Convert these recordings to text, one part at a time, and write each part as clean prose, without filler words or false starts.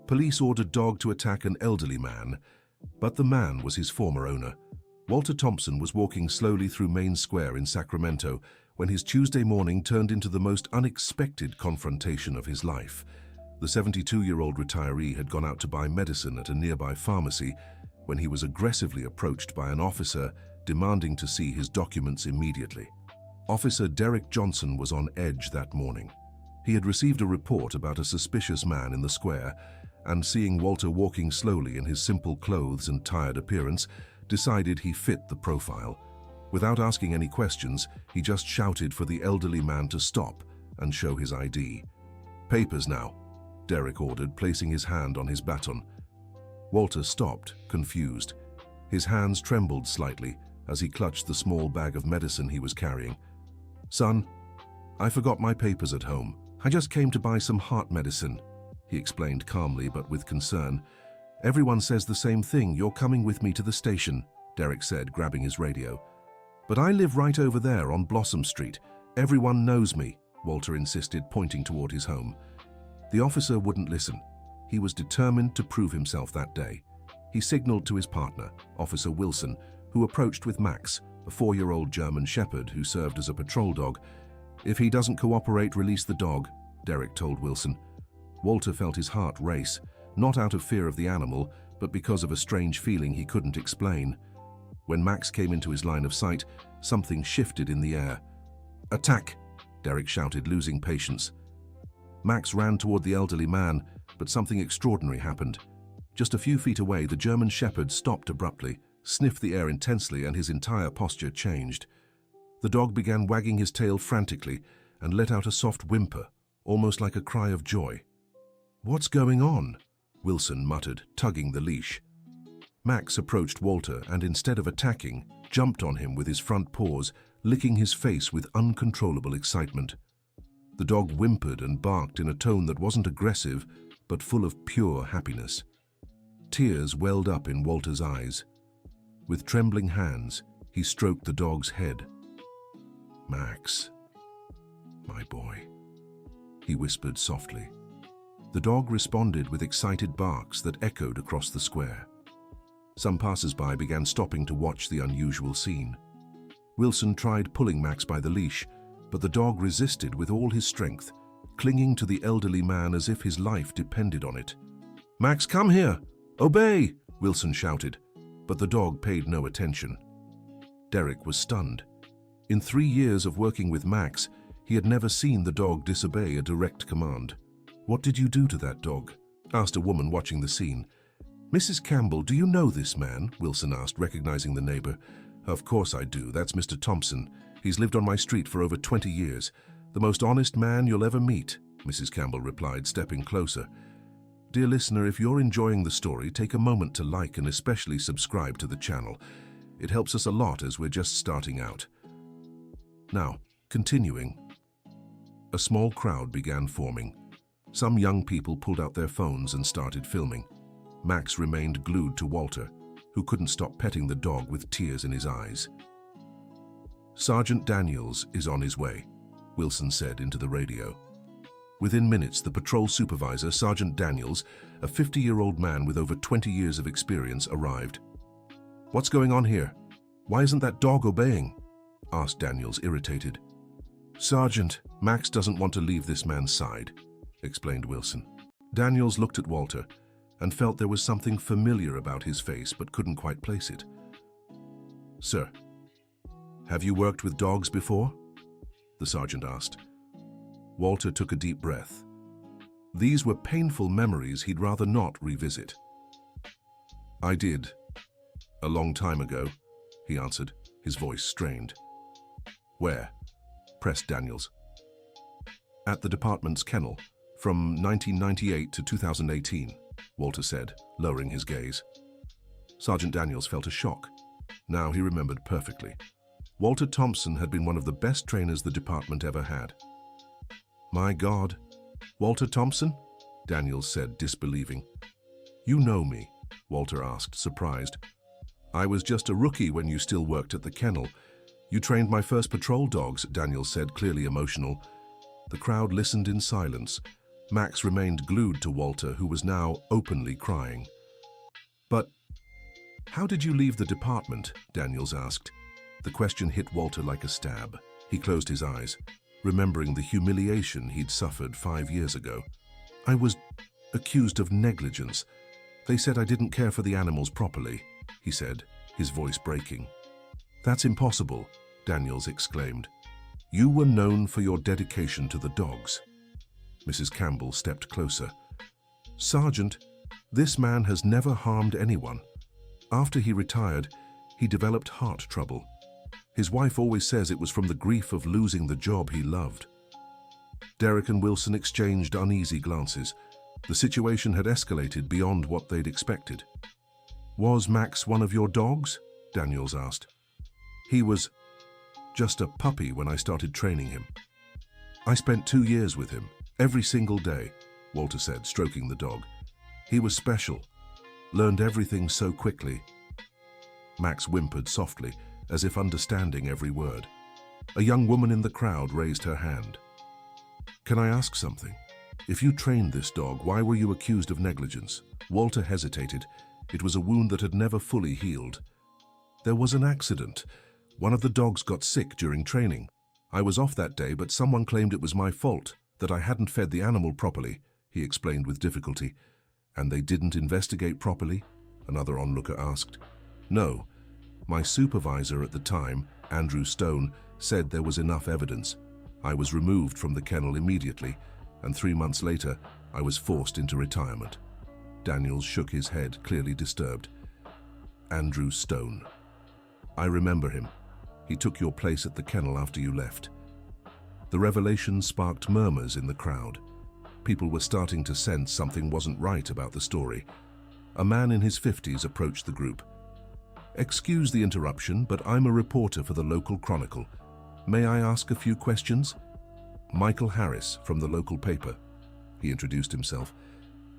Police ordered dog to attack an elderly man, but the man was his former owner. Walter Thompson was walking slowly through Main Square in Sacramento when his Tuesday morning turned into the most unexpected confrontation of his life. The 72-year-old retiree had gone out to buy medicine at a nearby pharmacy when he was aggressively approached by an officer demanding to see his documents immediately. Officer Derek Johnson was on edge that morning. He had received a report about a suspicious man in the square, and seeing Walter walking slowly in his simple clothes and tired appearance, decided he fit the profile. Without asking any questions, he just shouted for the elderly man to stop and show his ID. "Papers now," Derek ordered, placing his hand on his baton. Walter stopped, confused. His hands trembled slightly as he clutched the small bag of medicine he was carrying. "Son, I forgot my papers at home. I just came to buy some heart medicine," he explained calmly but with concern. "Everyone says the same thing. You're coming with me to the station," Derek said, grabbing his radio. "But I live right over there on Blossom Street. Everyone knows me," Walter insisted, pointing toward his home. The officer wouldn't listen. He was determined to prove himself that day. He signaled to his partner, Officer Wilson, who approached with Max, a 4-year-old German Shepherd who served as a patrol dog. "If he doesn't cooperate, release the dog," Derek told Wilson. Walter felt his heart race, not out of fear of the animal, but because of a strange feeling he couldn't explain. When Max came into his line of sight, something shifted in the air. "Attack!" Derek shouted, losing patience. Max ran toward the elderly man, but something extraordinary happened. Just a few feet away, the German Shepherd stopped abruptly, sniffed the air intensely, and his entire posture changed. The dog began wagging his tail frantically and let out a soft whimper, almost like a cry of joy. "What's going on?" Wilson muttered, tugging the leash. Max approached Walter and, instead of attacking, jumped on him with his front paws, licking his face with uncontrollable excitement. The dog whimpered and barked in a tone that wasn't aggressive, but full of pure happiness. Tears welled up in Walter's eyes. With trembling hands, he stroked the dog's head. "Max, my boy," he whispered softly. The dog responded with excited barks that echoed across the square. Some passers-by began stopping to watch the unusual scene. Wilson tried pulling Max by the leash, but the dog resisted with all his strength, clinging to the elderly man as if his life depended on it. "Max, come here! Obey!" Wilson shouted, but the dog paid no attention. Derek was stunned. In 3 years of working with Max, he had never seen the dog disobey a direct command. "What did you do to that dog?" asked a woman watching the scene. "Mrs. Campbell, do you know this man?" Wilson asked, recognizing the neighbor. "Of course I do. That's Mr. Thompson. He's lived on my street for over 20 years. The most honest man you'll ever meet," Mrs. Campbell replied, stepping closer. Dear listener, if you're enjoying the story, take a moment to like and especially subscribe to the channel. It helps us a lot as we're just starting out. Now, continuing. A small crowd began forming. Some young people pulled out their phones and started filming. Max remained glued to Walter, who couldn't stop petting the dog with tears in his eyes. "Sergeant Daniels is on his way," Wilson said into the radio. Within minutes, the patrol supervisor, Sergeant Daniels, a 50-year-old man with over 20 years of experience, arrived. "What's going on here? Why isn't that dog obeying?" asked Daniels, irritated. "Sergeant, Max doesn't want to leave this man's side," explained Wilson. Daniels looked at Walter and felt there was something familiar about his face but couldn't quite place it. "Sir, have you worked with dogs before?" the sergeant asked. Walter took a deep breath. These were painful memories he'd rather not revisit. "I did. A long time ago," he answered, his voice strained. "Where?" pressed Daniels. "At the department's kennel, from 1998 to 2018, Walter said, lowering his gaze. Sergeant Daniels felt a shock. Now he remembered perfectly. Walter Thompson had been one of the best trainers the department ever had. "My God, Walter Thompson?" Daniels said, disbelieving. "You know me?" Walter asked, surprised. "I was just a rookie when you still worked at the kennel. You trained my first patrol dogs," Daniels said, clearly emotional. The crowd listened in silence. Max remained glued to Walter, who was now openly crying. "But how did you leave the department?" Daniels asked. The question hit Walter like a stab. He closed his eyes, remembering the humiliation he'd suffered 5 years ago. "I was accused of negligence. They said I didn't care for the animals properly," he said, his voice breaking. "That's impossible," Daniels exclaimed. "You were known for your dedication to the dogs." Mrs. Campbell stepped closer. "Sergeant, this man has never harmed anyone. After he retired, he developed heart trouble. His wife always says it was from the grief of losing the job he loved." Derek and Wilson exchanged uneasy glances. The situation had escalated beyond what they'd expected. "Was Max one of your dogs?" Daniels asked. "He was just a puppy when I started training him. I spent 2 years with him, every single day," Walter said, stroking the dog. "He was special, learned everything so quickly." Max whimpered softly, as if understanding every word. A young woman in the crowd raised her hand. "Can I ask something? If you trained this dog, why were you accused of negligence?" Walter hesitated. It was a wound that had never fully healed. "There was an accident. One of the dogs got sick during training. I was off that day, but someone claimed it was my fault, that I hadn't fed the animal properly," he explained with difficulty. "And they didn't investigate properly?" another onlooker asked. "No. My supervisor at the time, Andrew Stone, said there was enough evidence. I was removed from the kennel immediately, and 3 months later, I was forced into retirement." Daniels shook his head, clearly disturbed. "Andrew Stone. I remember him. He took your place at the kennel after you left." The revelation sparked murmurs in the crowd. People were starting to sense something wasn't right about the story. A man in his 50s approached the group. "Excuse the interruption, but I'm a reporter for the local Chronicle. May I ask a few questions?" "Michael Harris from the local paper," he introduced himself.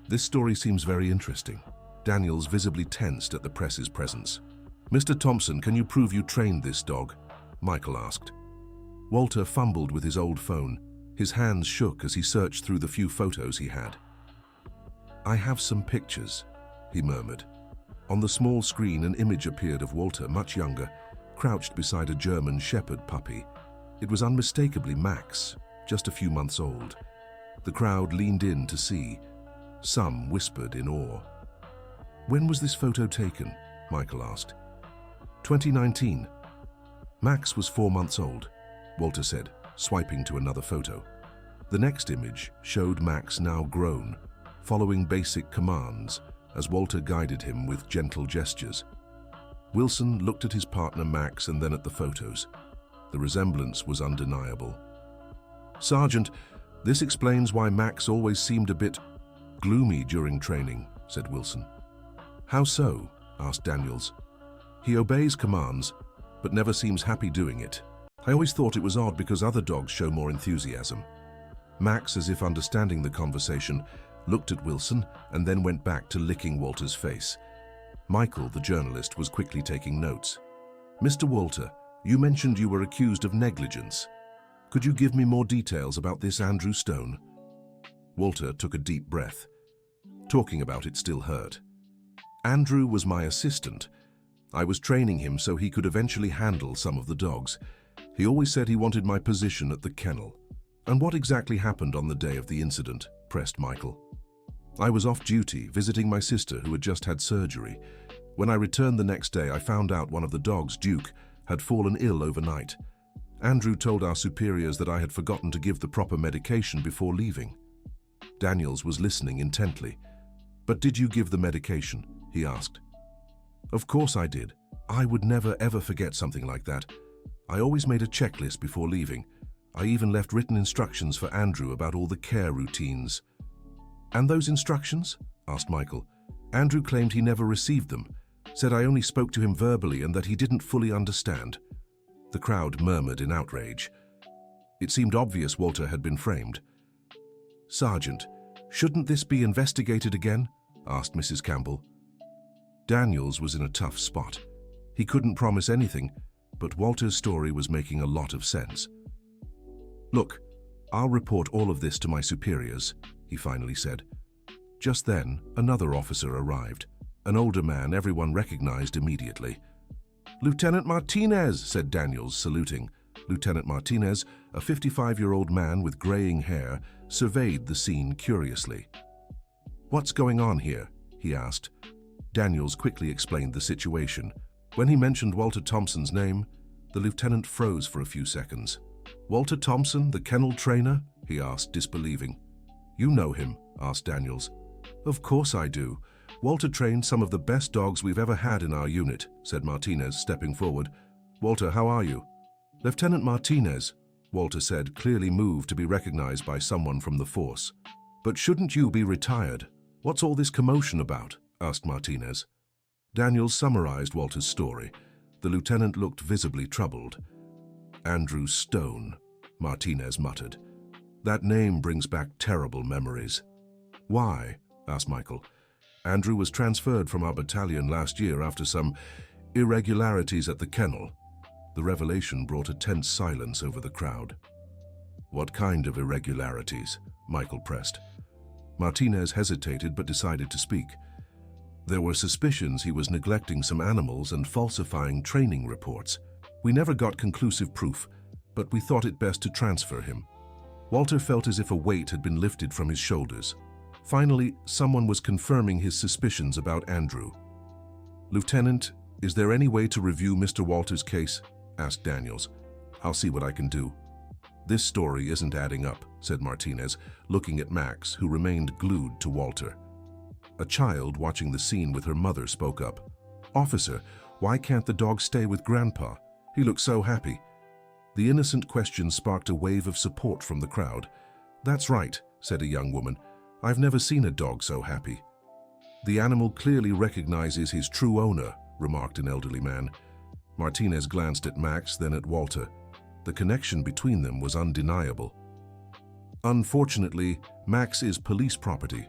"This story seems very interesting." Daniels visibly tensed at the press's presence. "Mr. Thompson, can you prove you trained this dog?" Michael asked. Walter fumbled with his old phone. His hands shook as he searched through the few photos he had. "I have some pictures," he murmured. On the small screen, an image appeared of Walter, much younger, crouched beside a German Shepherd puppy. It was unmistakably Max, just a few months old. The crowd leaned in to see. Some whispered in awe. "When was this photo taken?" Michael asked. 2019. "Max was 4 months old," Walter said, swiping to another photo. The next image showed Max now grown, following basic commands as Walter guided him with gentle gestures. Wilson looked at his partner Max and then at the photos. The resemblance was undeniable. "Sergeant, this explains why Max always seemed a bit gloomy during training," said Wilson. "How so?" asked Daniels. "He obeys commands, but never seems happy doing it. I always thought it was odd because other dogs show more enthusiasm." Max, as if understanding the conversation, looked at Wilson and then went back to licking Walter's face. Michael, the journalist, was quickly taking notes. "Mr. Walter, you mentioned you were accused of negligence. Could you give me more details about this Andrew Stone?" Walter took a deep breath. Talking about it still hurt. "Andrew was my assistant. I was training him so he could eventually handle some of the dogs. He always said he wanted my position at the kennel." "And what exactly happened on the day of the incident?" pressed Michael. "I was off duty, visiting my sister who had just had surgery. When I returned the next day, I found out one of the dogs, Duke, had fallen ill overnight. Andrew told our superiors that I had forgotten to give the proper medication before leaving." Daniels was listening intently. "But did you give the medication?" he asked. "Of course I did. I would never ever forget something like that. I always made a checklist before leaving. I even left written instructions for Andrew about all the care routines." "And those instructions?" asked Michael. "Andrew claimed he never received them, said I only spoke to him verbally and that he didn't fully understand." The crowd murmured in outrage. It seemed obvious Walter had been framed. "Sergeant, shouldn't this be investigated again?" asked Mrs. Campbell. Daniels was in a tough spot. He couldn't promise anything, but Walter's story was making a lot of sense. "Look, I'll report all of this to my superiors," he finally said. Just then, another officer arrived, an older man everyone recognized immediately. "Lieutenant Martinez," said Daniels, saluting. Lieutenant Martinez, a 55-year-old man with graying hair, surveyed the scene curiously. "What's going on here?" he asked. Daniels quickly explained the situation. When he mentioned Walter Thompson's name, the lieutenant froze for a few seconds. "Walter Thompson, the kennel trainer?" he asked, disbelieving. "You know him?" asked Daniels. "Of course I do. Walter trained some of the best dogs we've ever had in our unit," said Martinez, stepping forward. "Walter, how are you?" "Lieutenant Martinez," Walter said, clearly moved to be recognized by someone from the force. "But shouldn't you be retired? What's all this commotion about?" asked Martinez. Daniels summarized Walter's story. The lieutenant looked visibly troubled. "Andrew Stone," Martinez muttered. "That name brings back terrible memories." "Why?" asked Michael. "Andrew was transferred from our battalion last year after some irregularities at the kennel." The revelation brought a tense silence over the crowd. "What kind of irregularities?" Michael pressed. Martinez hesitated but decided to speak. "There were suspicions he was neglecting some animals and falsifying training reports. We never got conclusive proof, but we thought it best to transfer him." Walter felt as if a weight had been lifted from his shoulders. Finally, someone was confirming his suspicions about Andrew. "Lieutenant, is there any way to review Mr. Walter's case?" asked Daniels. "I'll see what I can do." "This story isn't adding up," said Martinez, looking at Max, who remained glued to Walter. A child watching the scene with her mother spoke up. "Officer, why can't the dog stay with Grandpa? He looks so happy." The innocent question sparked a wave of support from the crowd. "That's right," said a young woman. "I've never seen a dog so happy." "The animal clearly recognizes his true owner," remarked an elderly man. Martinez glanced at Max, then at Walter. The connection between them was undeniable. "Unfortunately, Max is police property.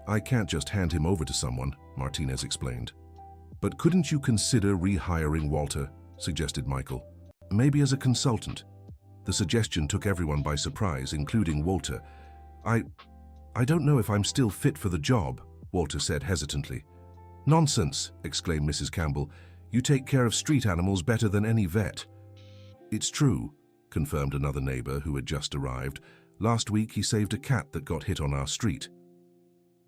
I can't just hand him over to someone," Martinez explained. "But couldn't you consider rehiring Walter?" suggested Michael. "Maybe as a consultant." The suggestion took everyone by surprise, including Walter. I don't know if I'm still fit for the job," Walter said hesitantly. "Nonsense," exclaimed Mrs. Campbell. "You take care of street animals better than any vet." "It's true," confirmed another neighbor who had just arrived. "Last week he saved a cat that got hit on our street."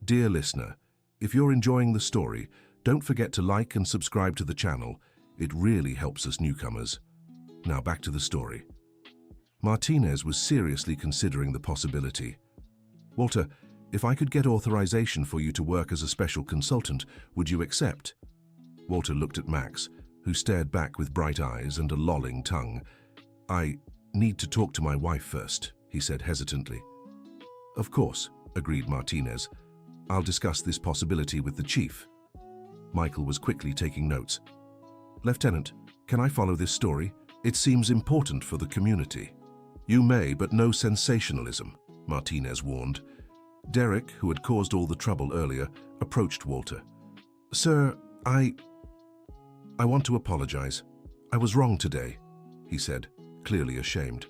Dear listener, if you're enjoying the story, don't forget to like and subscribe to the channel. It really helps us newcomers. Now back to the story. Martinez was seriously considering the possibility. "Walter, if I could get authorization for you to work as a special consultant, would you accept?" Walter looked at Max, who stared back with bright eyes and a lolling tongue. "I need to talk to my wife first," he said hesitantly. "Of course," agreed Martinez. "I'll discuss this possibility with the chief." Michael was quickly taking notes. "Lieutenant, can I follow this story? It seems important for the community." "You may, but no sensationalism," Martinez warned. Derek, who had caused all the trouble earlier, approached Walter. "Sir, I want to apologize. I was wrong today," he said, clearly ashamed.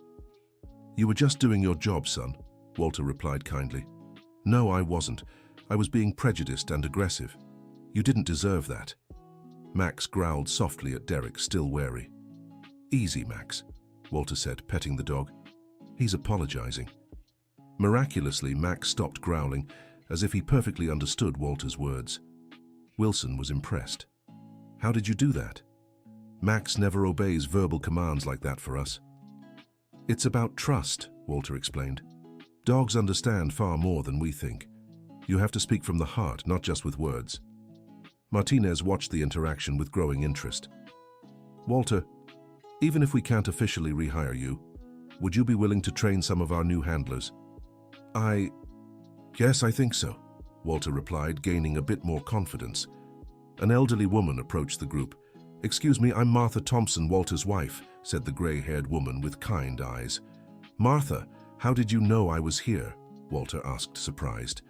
"You were just doing your job, son," Walter replied kindly. "No, I wasn't. I was being prejudiced and aggressive. You didn't deserve that." Max growled softly at Derek, still wary. "Easy, Max," Walter said, petting the dog. "He's apologizing." Miraculously, Max stopped growling, as if he perfectly understood Walter's words. Wilson was impressed. "How did you do that?" "Max never obeys verbal commands like that for us." "It's about trust," Walter explained. "Dogs understand far more than we think. You have to speak from the heart, not just with words." Martinez watched the interaction with growing interest. "Walter, even if we can't officially rehire you, would you be willing to train some of our new handlers?" Yes, I think so," Walter replied, gaining a bit more confidence. An elderly woman approached the group. "Excuse me, I'm Martha Thompson, Walter's wife," said the gray-haired woman with kind eyes. "Martha, how did you know I was here?" Walter asked, surprised.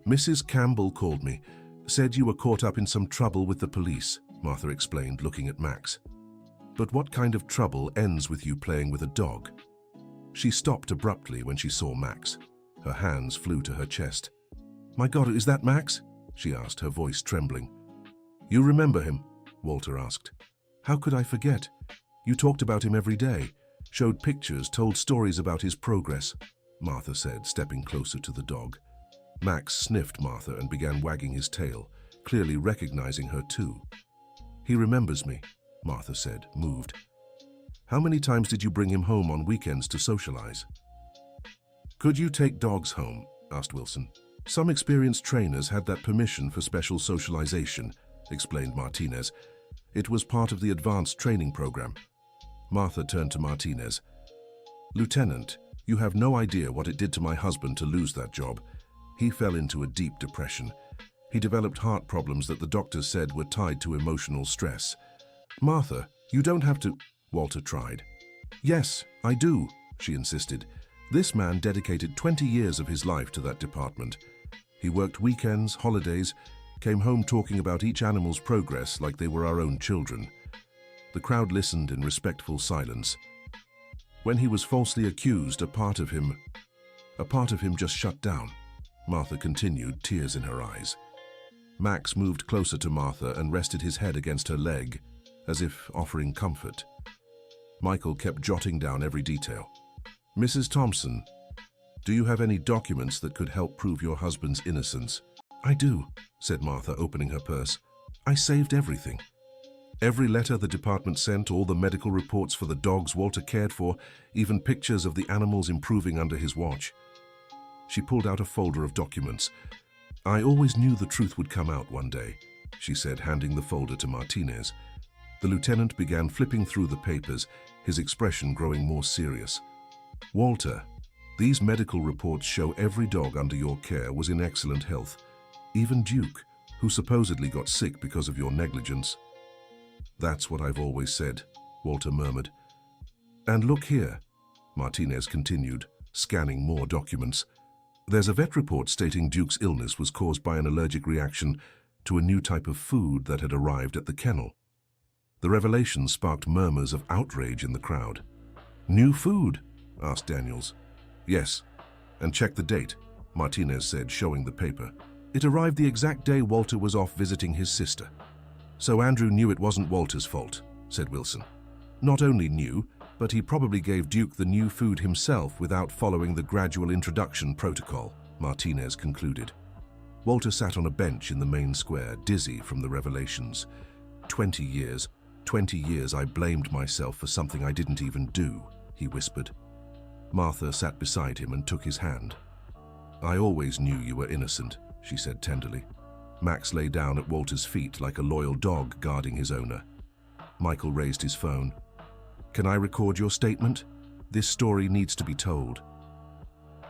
"Mrs. Campbell called me. Said you were caught up in some trouble with the police," Martha explained, looking at Max. "But what kind of trouble ends with you playing with a dog?" She stopped abruptly when she saw Max. Her hands flew to her chest. "My God, is that Max?" she asked, her voice trembling. "You remember him?" Walter asked. "How could I forget? You talked about him every day, showed pictures, told stories about his progress," Martha said, stepping closer to the dog. Max sniffed Martha and began wagging his tail, clearly recognizing her too. "He remembers me," Martha said, moved. "How many times did you bring him home on weekends to socialize?" "Could you take dogs home?" asked Wilson. "Some experienced trainers had that permission for special socialization," explained Martinez. "It was part of the advanced training program." Martha turned to Martinez. "Lieutenant, you have no idea what it did to my husband to lose that job. He fell into a deep depression. He developed heart problems that the doctors said were tied to emotional stress." "Martha, you don't have to—" Walter tried. "Yes, I do," she insisted. "This man dedicated 20 years of his life to that department. He worked weekends, holidays, came home talking about each animal's progress like they were our own children." The crowd listened in respectful silence. "When he was falsely accused, a part of him just shut down," Martha continued, tears in her eyes. Max moved closer to Martha and rested his head against her leg, as if offering comfort. Michael kept jotting down every detail. "Mrs. Thompson, do you have any documents that could help prove your husband's innocence?" "I do," said Martha, opening her purse. "I saved everything. Every letter the department sent, all the medical reports for the dogs Walter cared for, even pictures of the animals improving under his watch." She pulled out a folder of documents. "I always knew the truth would come out one day," she said, handing the folder to Martinez. The lieutenant began flipping through the papers, his expression growing more serious. "Walter, these medical reports show every dog under your care was in excellent health. Even Duke, who supposedly got sick because of your negligence." "That's what I've always said," Walter murmured. "And look here," Martinez continued, scanning more documents. "There's a vet report stating Duke's illness was caused by an allergic reaction to a new type of food that had arrived at the kennel." The revelation sparked murmurs of outrage in the crowd. "New food?" asked Daniels. "Yes, and check the date," Martinez said, showing the paper. "It arrived the exact day Walter was off visiting his sister." "So Andrew knew it wasn't Walter's fault," said Wilson. "Not only knew, but he probably gave Duke the new food himself without following the gradual introduction protocol," Martinez concluded. Walter sat on a bench in the main square, dizzy from the revelations. 20 years I blamed myself for something I didn't even do," he whispered. Martha sat beside him and took his hand. "I always knew you were innocent," she said tenderly. Max lay down at Walter's feet like a loyal dog guarding his owner. Michael raised his phone. "Can I record your statement? This story needs to be told."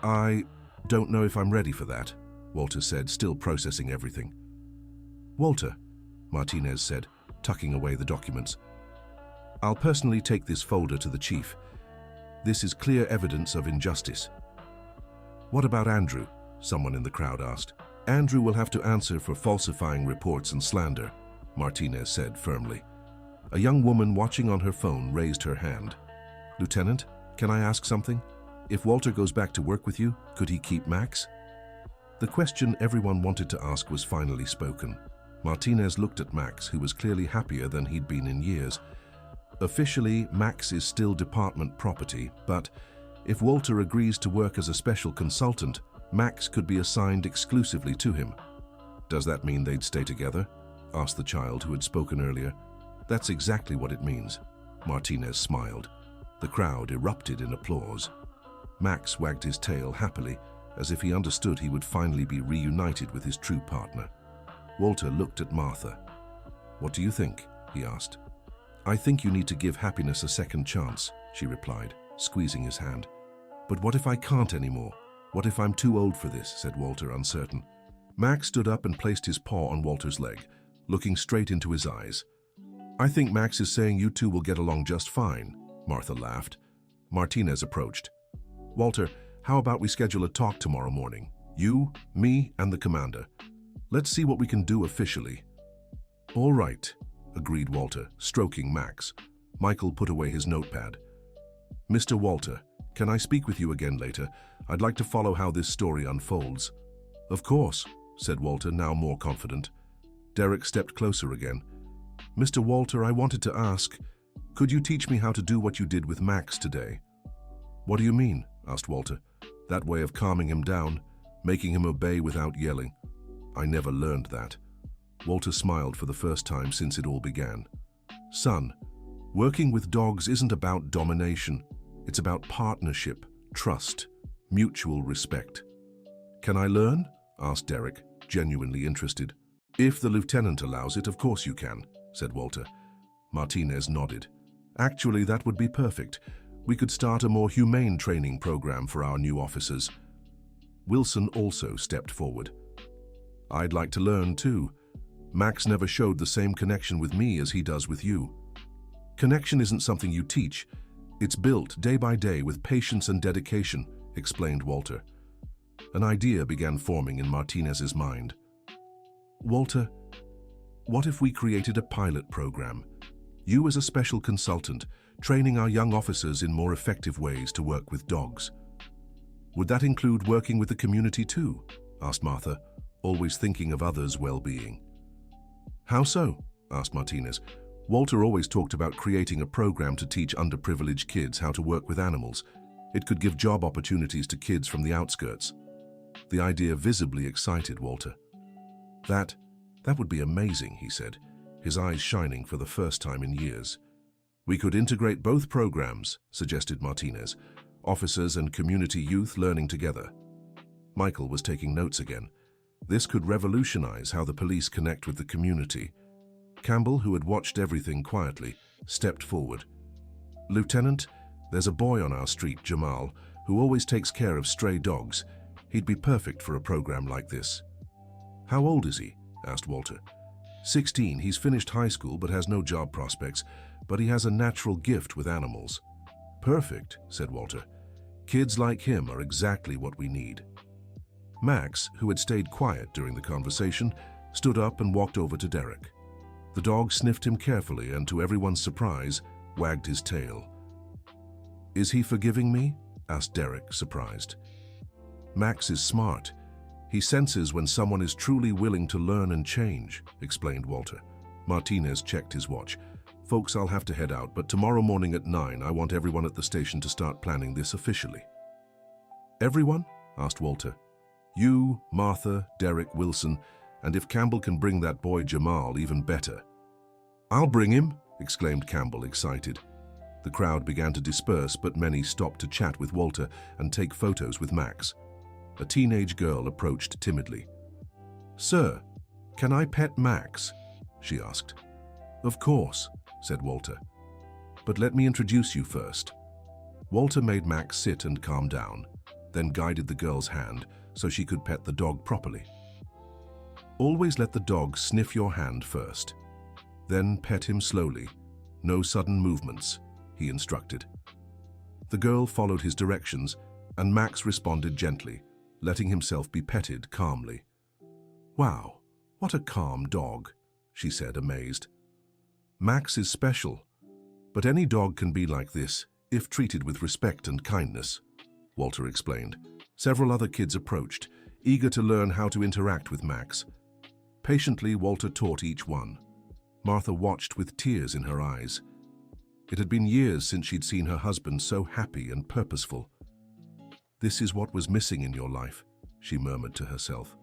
"I don't know if I'm ready for that," Walter said, still processing everything. "Walter," Martinez said, tucking away the documents, "I'll personally take this folder to the chief. This is clear evidence of injustice." "What about Andrew?" someone in the crowd asked. "Andrew will have to answer for falsifying reports and slander," Martinez said firmly. A young woman watching on her phone raised her hand. "Lieutenant, can I ask something? If Walter goes back to work with you, could he keep Max?" The question everyone wanted to ask was finally spoken. Martinez looked at Max, who was clearly happier than he'd been in years. "Officially, Max is still department property, but if Walter agrees to work as a special consultant, Max could be assigned exclusively to him." "Does that mean they'd stay together?" asked the child who had spoken earlier. "That's exactly what it means," Martinez smiled. The crowd erupted in applause. Max wagged his tail happily, as if he understood he would finally be reunited with his true partner. Walter looked at Martha. "What do you think?" he asked. "I think you need to give happiness a second chance," she replied, squeezing his hand. "But what if I can't anymore? What if I'm too old for this?" said Walter, uncertain. Max stood up and placed his paw on Walter's leg, looking straight into his eyes. "I think Max is saying you two will get along just fine," Martha laughed. Martinez approached. "Walter, how about we schedule a talk tomorrow morning? You, me, and the commander. Let's see what we can do officially." "All right," agreed Walter, stroking Max. Michael put away his notepad. "Mr. Walter, Can I speak with you again later? I'd like to follow how this story unfolds. Of course, said Walter, now more confident. Derek stepped closer again. Mr. Walter, I wanted to ask, could you teach me how to do what you did with Max today? What do you mean? Asked Walter. That way of calming him down, making him obey without yelling. I never learned that. Walter smiled for the first time since it all began. Son, working with dogs isn't about domination. It's about partnership, trust, mutual respect. Can I learn? Asked Derek, genuinely interested. If the lieutenant allows it, of course you can, said Walter. Martinez nodded. Actually, that would be perfect. We could start a more humane training program for our new officers. Wilson also stepped forward. I'd like to learn too. Max never showed the same connection with me as he does with you. Connection isn't something you teach. It's built day by day with patience and dedication, explained Walter. An idea began forming in Martinez's mind. Walter, what if we created a pilot program? You as a special consultant, training our young officers in more effective ways to work with dogs. Would that include working with the community too? Asked Martha, always thinking of others' well-being. How so? Asked Martinez. Walter always talked about creating a program to teach underprivileged kids how to work with animals. It could give job opportunities to kids from the outskirts. The idea visibly excited Walter. That would be amazing, he said, his eyes shining for the first time in years. We could integrate both programs, suggested Martinez, officers and community youth learning together. Michael was taking notes again. This could revolutionize how the police connect with the community. Campbell, who had watched everything quietly, stepped forward. Lieutenant, there's a boy on our street, Jamal, who always takes care of stray dogs. He'd be perfect for a program like this. How old is he? Asked Walter. 16. He's finished high school but has no job prospects, but he has a natural gift with animals. Perfect, said Walter. Kids like him are exactly what we need. Max, who had stayed quiet during the conversation, stood up and walked over to Derek. The dog sniffed him carefully and, to everyone's surprise, wagged his tail. Is he forgiving me? Asked Derek, surprised. Max is smart. He senses when someone is truly willing to learn and change, explained Walter. Martinez checked his watch. Folks, I'll have to head out, but tomorrow morning at 9, I want everyone at the station to start planning this officially. Everyone? Asked Walter. You, Martha, Derek, Wilson, and if Campbell can bring that boy Jamal, even better. I'll bring him, exclaimed Campbell, excited. The crowd began to disperse, but many stopped to chat with Walter and take photos with Max. A teenage girl approached timidly. Sir, can I pet Max? She asked. Of course, said Walter. But let me introduce you first. Walter made Max sit and calm down, then guided the girl's hand so she could pet the dog properly. Always let the dog sniff your hand first. Then pet him slowly. No sudden movements, he instructed. The girl followed his directions, and Max responded gently, letting himself be petted calmly. Wow, what a calm dog, she said, amazed. Max is special, but any dog can be like this if treated with respect and kindness, Walter explained. Several other kids approached, eager to learn how to interact with Max. Patiently, Walter taught each one. Martha watched with tears in her eyes. It had been years since she'd seen her husband so happy and purposeful. This is what was missing in your life, she murmured to herself.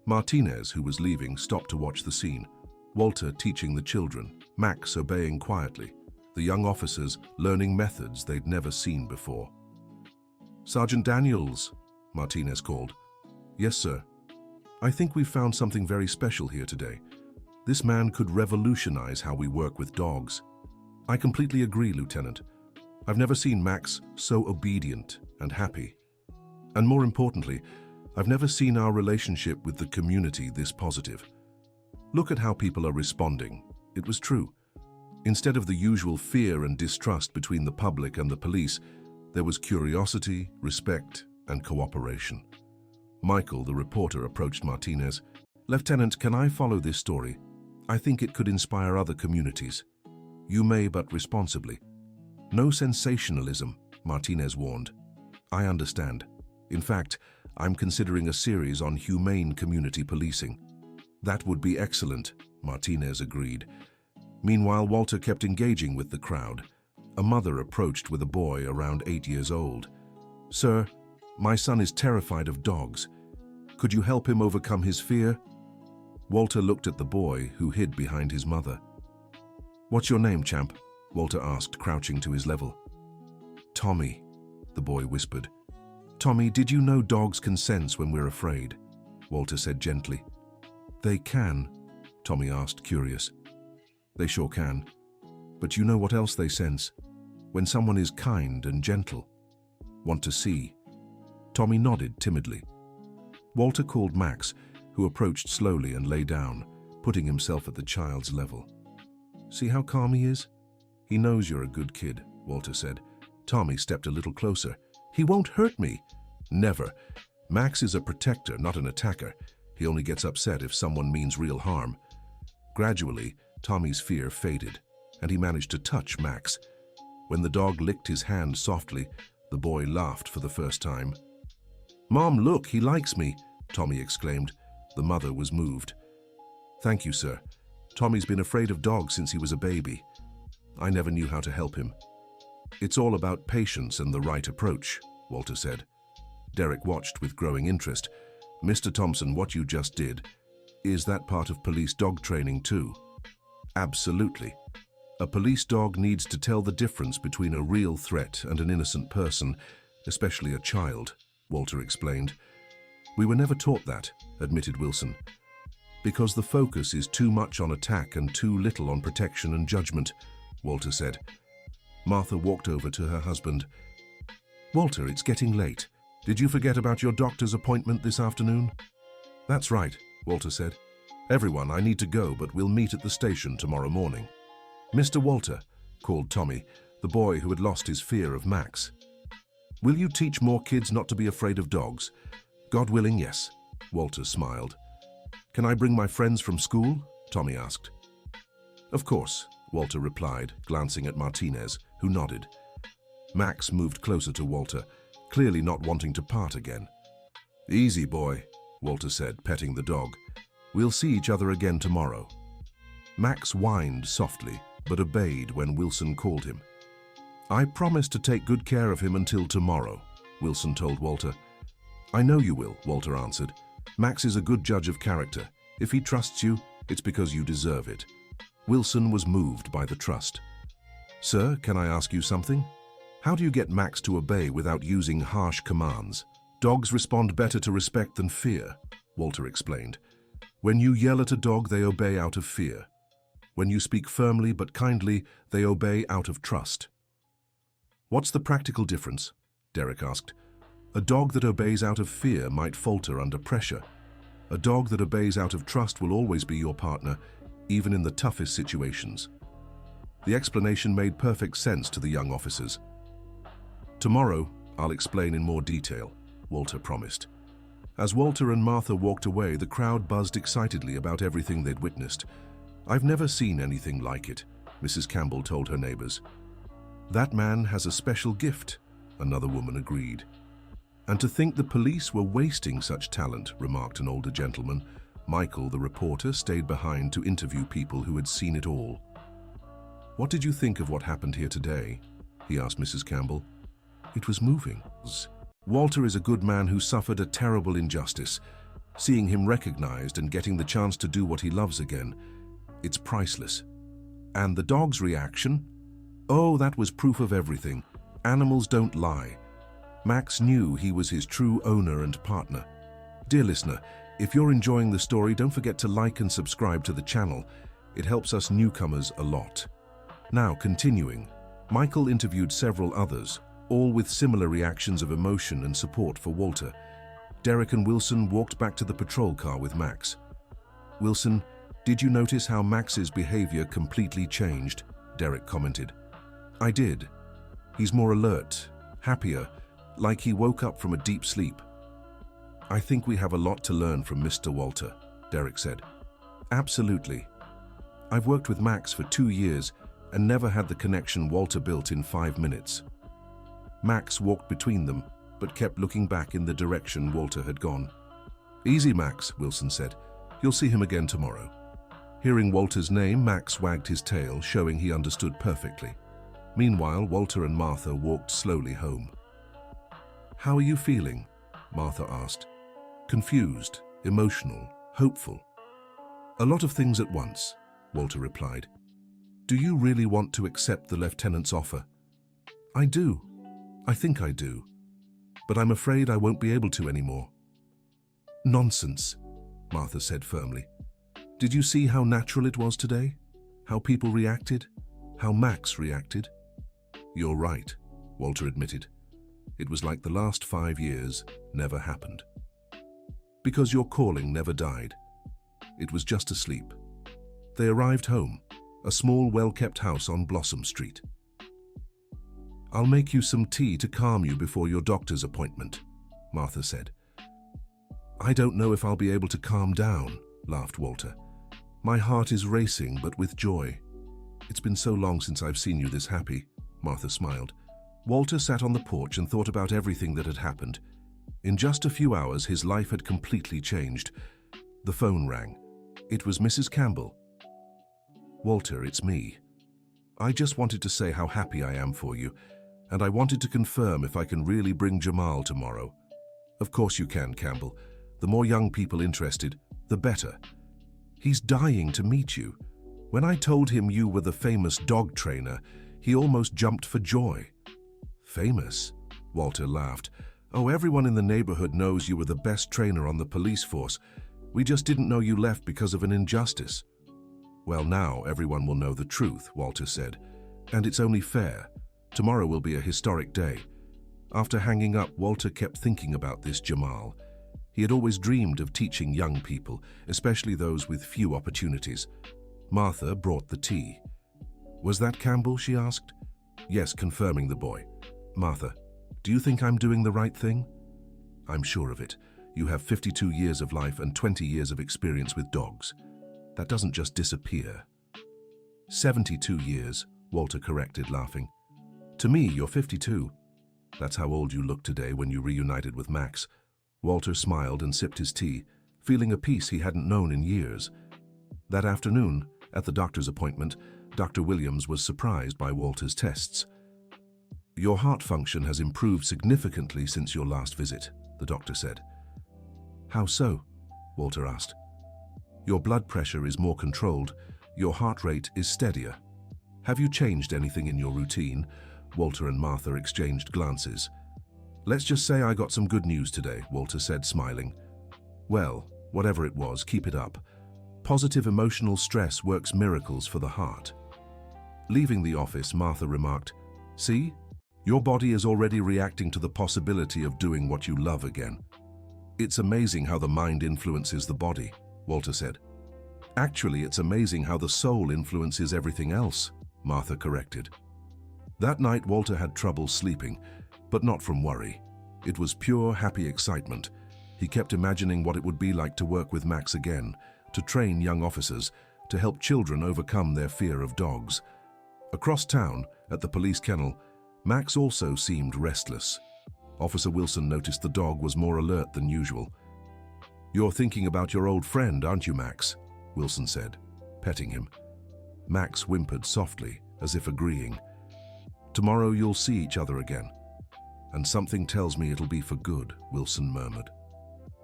Martinez, who was leaving, stopped to watch the scene. Walter teaching the children, Max obeying quietly, the young officers learning methods they'd never seen before. Sergeant Daniels, Martinez called. Yes, sir. I think we've found something very special here today. This man could revolutionize how we work with dogs. I completely agree, Lieutenant. I've never seen Max so obedient and happy. And more importantly, I've never seen our relationship with the community this positive. Look at how people are responding. It was true. Instead of the usual fear and distrust between the public and the police, there was curiosity, respect, and cooperation. Michael, the reporter, approached Martinez. Lieutenant, can I follow this story? I think it could inspire other communities. You may, but responsibly. No sensationalism, Martinez warned. I understand. In fact, I'm considering a series on humane community policing. That would be excellent, Martinez agreed. Meanwhile, Walter kept engaging with the crowd. A mother approached with a boy around 8 years old. "Sir, my son is terrified of dogs. Could you help him overcome his fear?" Walter looked at the boy, who hid behind his mother. "What's your name, champ?" Walter asked, crouching to his level. "Tommy," the boy whispered. "Tommy, did you know dogs can sense when we're afraid?" Walter said gently. "They can?" Tommy asked, curious. "They sure can. But you know what else they sense? When someone is kind and gentle. Want to see?" Tommy nodded timidly. Walter called Max, who approached slowly and lay down, putting himself at the child's level. "See how calm he is? He knows you're a good kid," Walter said. Tommy stepped a little closer. "He won't hurt me." "Never. Max is a protector, not an attacker. He only gets upset if someone means real harm." Gradually, Tommy's fear faded, and he managed to touch Max. When the dog licked his hand softly, the boy laughed for the first time. "Mom, look, he likes me," Tommy exclaimed. The mother was moved. "Thank you, sir. Tommy's been afraid of dogs since he was a baby. I never knew how to help him." "It's all about patience and the right approach," Walter said. Derek watched with growing interest. "Mr. Thompson, what you just did, is that part of police dog training too?" "Absolutely. A police dog needs to tell the difference between a real threat and an innocent person, especially a child," Walter explained. "We were never taught that," admitted Wilson. "Because the focus is too much on attack and too little on protection and judgment," Walter said. Martha walked over to her husband. "Walter, it's getting late. Did you forget about your doctor's appointment this afternoon?" "That's right," Walter said. "Everyone, I need to go, but we'll meet at the station tomorrow morning." "Mr. Walter," called Tommy, the boy who had lost his fear of Max. "Will you teach more kids not to be afraid of dogs?" "God willing, yes," Walter smiled. "Can I bring my friends from school?" Tommy asked. "Of course," Walter replied, glancing at Martinez, who nodded. Max moved closer to Walter, clearly not wanting to part again. "Easy, boy," Walter said, petting the dog. "We'll see each other again tomorrow." Max whined softly, but obeyed when Wilson called him. "I promise to take good care of him until tomorrow," Wilson told Walter. "I know you will," Walter answered. "Max is a good judge of character. If he trusts you, it's because you deserve it." Wilson was moved by the trust. "Sir, can I ask you something? How do you get Max to obey without using harsh commands?" "Dogs respond better to respect than fear," Walter explained. "When you yell at a dog, they obey out of fear. When you speak firmly but kindly, they obey out of trust." "What's the practical difference?" Derek asked. "A dog that obeys out of fear might falter under pressure. A dog that obeys out of trust will always be your partner, even in the toughest situations." The explanation made perfect sense to the young officers. "Tomorrow, I'll explain in more detail," Walter promised. As Walter and Martha walked away, the crowd buzzed excitedly about everything they'd witnessed. "I've never seen anything like it," Mrs. Campbell told her neighbors. "That man has a special gift," another woman agreed. "And to think the police were wasting such talent," remarked an older gentleman. Michael, the reporter, stayed behind to interview people who had seen it all. "What did you think of what happened here today?" he asked Mrs. Campbell. "It was moving. Walter is a good man who suffered a terrible injustice. Seeing him recognized and getting the chance to do what he loves again, it's priceless. And the dog's reaction? Oh, that was proof of everything. Animals don't lie. Max knew he was his true owner and partner." Dear listener, if you're enjoying the story, don't forget to like and subscribe to the channel. It helps us newcomers a lot. Now, continuing, Michael interviewed several others, all with similar reactions of emotion and support for Walter. Derek and Wilson walked back to the patrol car with Max. "Wilson, did you notice how Max's behavior completely changed?" Derek commented. "I did. He's more alert, happier, like he woke up from a deep sleep." "I think we have a lot to learn from Mr. Walter," Derek said. "Absolutely. I've worked with Max for 2 years and never had the connection Walter built in 5 minutes." Max walked between them, but kept looking back in the direction Walter had gone. "Easy, Max," Wilson said. "You'll see him again tomorrow." Hearing Walter's name, Max wagged his tail, showing he understood perfectly. Meanwhile, Walter and Martha walked slowly home. "How are you feeling?" Martha asked. "Confused, emotional, hopeful." "A lot of things at once," Walter replied. "Do you really want to accept the lieutenant's offer?" "I do. I think I do. But I'm afraid I won't be able to anymore." "Nonsense," Martha said firmly. "Did you see how natural it was today? How people reacted? How Max reacted?" "You're right," Walter admitted. "It was like the last 5 years never happened. Because your calling never died. It was just asleep." They arrived home, a small, well-kept house on Blossom Street. "I'll make you some tea to calm you before your doctor's appointment," Martha said. "I don't know if I'll be able to calm down," laughed Walter. "My heart is racing, but with joy." "It's been so long since I've seen you this happy," Martha smiled. Walter sat on the porch and thought about everything that had happened. In just a few hours, his life had completely changed. The phone rang. It was Mrs. Campbell. "Walter, it's me. I just wanted to say how happy I am for you, and I wanted to confirm if I can really bring Jamal tomorrow." "Of course you can, Campbell. The more young people interested, the better. He's dying to meet you. When I told him you were the famous dog trainer, he almost jumped for joy." "Famous?" Walter laughed. "Oh, everyone in the neighborhood knows you were the best trainer on the police force. We just didn't know you left because of an injustice." "Well, now everyone will know the truth," Walter said. "And it's only fair. Tomorrow will be a historic day." After hanging up, Walter kept thinking about this Jamal. He had always dreamed of teaching young people, especially those with few opportunities. Martha brought the tea. "Was that Campbell?" she asked. "Yes," confirming the boy. "Martha, do you think I'm doing the right thing?" "I'm sure of it. You have 52 years of life and 20 years of experience with dogs. That doesn't just disappear." 72 years, Walter corrected, laughing. "To me, you're 52. That's how old you look today when you reunited with Max." Walter smiled and sipped his tea, feeling a peace he hadn't known in years. That afternoon, at the doctor's appointment, Dr. Williams was surprised by Walter's tests. "Your heart function has improved significantly since your last visit," the doctor said. "How so?" Walter asked. "Your blood pressure is more controlled. Your heart rate is steadier. Have you changed anything in your routine?" Walter and Martha exchanged glances. "Let's just say I got some good news today," Walter said, smiling. "Well, whatever it was, keep it up. Positive emotional stress works miracles for the heart." Leaving the office, Martha remarked, "See? Your body is already reacting to the possibility of doing what you love again." "It's amazing how the mind influences the body," Walter said. "Actually, it's amazing how the soul influences everything else," Martha corrected. That night, Walter had trouble sleeping, but not from worry. It was pure, happy excitement. He kept imagining what it would be like to work with Max again, to train young officers, to help children overcome their fear of dogs. Across town, at the police kennel, Max also seemed restless. Officer Wilson noticed the dog was more alert than usual. "You're thinking about your old friend, aren't you, Max?" Wilson said, petting him. Max whimpered softly, as if agreeing. "Tomorrow you'll see each other again. And something tells me it'll be for good," Wilson murmured.